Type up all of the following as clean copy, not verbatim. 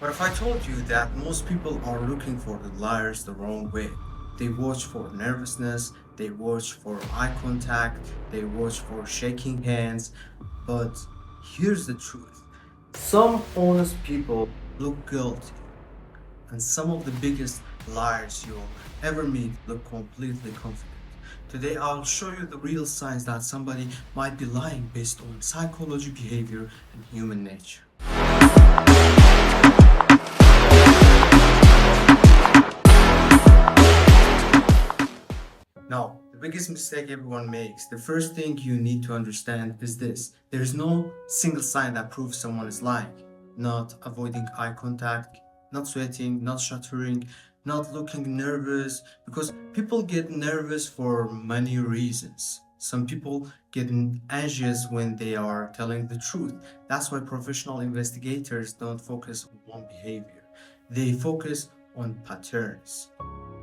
What if I told you that most people are looking for the liars the wrong way? They watch for nervousness, they watch for eye contact, they watch for shaking hands. But here's the truth: some honest people look guilty, and some of the biggest liars you'll ever meet look completely confident. Today, I'll show you the real signs that somebody might be lying based on psychology, behavior, and human nature. Now, the biggest mistake everyone makes, the first thing you need to understand is this: there is no single sign that proves someone is lying. Not avoiding eye contact, not sweating, not shuddering, not looking nervous, because people get nervous for many reasons. Some people get anxious when they are telling the truth. That's why professional investigators don't focus on one behavior. They focus on patterns.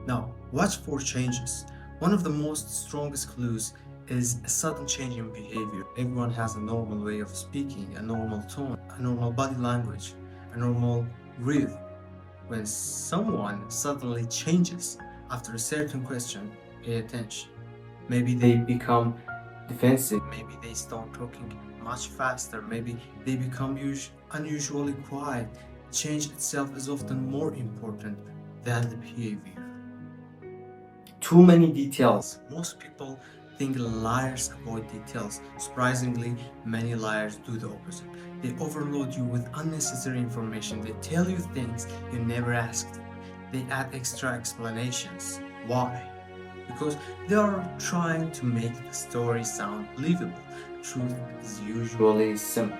Now, watch for changes. One of the most strongest clues is a sudden change in behavior. Everyone has a normal way of speaking, a normal tone, a normal body language, a normal rhythm. When someone suddenly changes after a certain question, pay attention. Maybe they become defensive, maybe they start talking much faster, maybe they become unusually quiet. Change itself is often more important than the behavior. Too many details. Most people think liars avoid details. Surprisingly, many liars do the opposite. They overload you with unnecessary information. They tell you things you never asked. They add extra explanations. Why? Because they are trying to make the story sound believable. Truth is usually simple.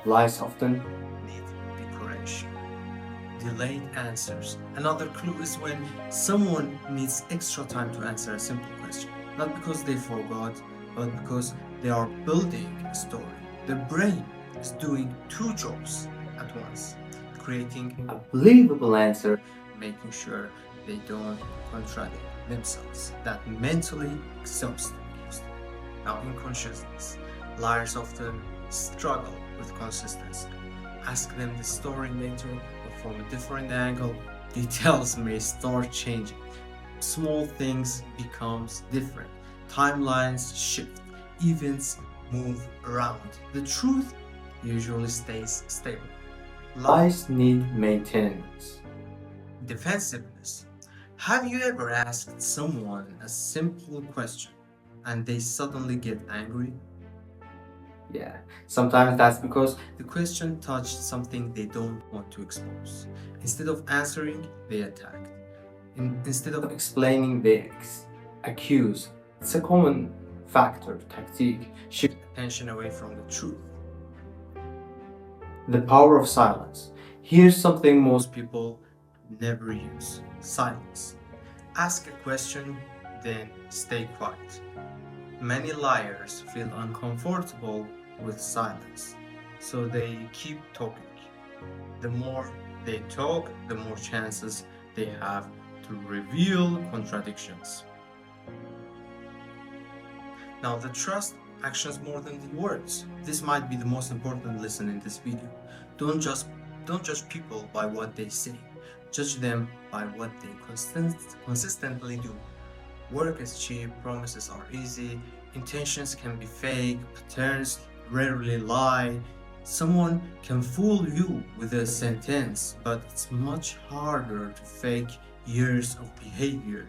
Lies often need decoration. Delayed answers. Another clue is when someone needs extra time to answer a simple question. Not because they forgot, but because they are building a story. Their brain is doing two jobs at once: creating a believable answer, making sure they don't contradict themselves. That mentally exhausting. Now, inconsistence. Liars often struggle with consistency. Ask them the story later or from a different angle, details may start changing. Small things becomes different. Timelines shift. Events move around. The truth usually stays stable. Lies need maintenance. Defensiveness. Have you ever asked someone a simple question and they suddenly get angry? Yeah, sometimes that's because the question touched something they don't want to expose. Instead of answering, they attack. Instead of explaining, they accuse. It's a common factor, tactic, shift attention away from the truth. The power of silence. Here's something most people never use: silence. Ask a question, then stay quiet. Many liars feel uncomfortable with silence, so they keep talking. The more they talk, the more chances they have to reveal contradictions. Now, the trust actions more than the words. This might be the most important lesson in this video. Don't judge people by what they say. Judge them by what they consistently do. Work is cheap, promises are easy, intentions can be fake, patterns rarely lie. Someone can fool you with a sentence, but it's much harder to fake years of behavior.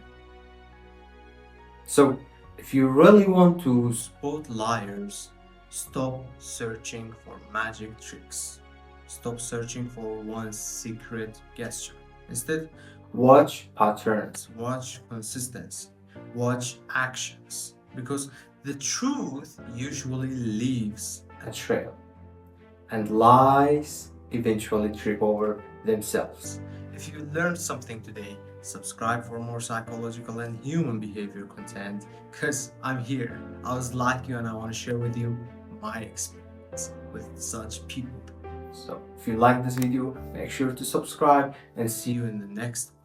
So, if you really want to spot liars, stop searching for magic tricks. Stop searching for one secret gesture. Instead, watch patterns, watch consistency, watch actions, because the truth usually leaves a trail, and lies eventually trip over themselves. If you learned something today, subscribe for more psychological and human behavior content, because I'm here. I was like you and I want to share with you my experience with such people. So if you like this video, make sure to subscribe and see you in the next one.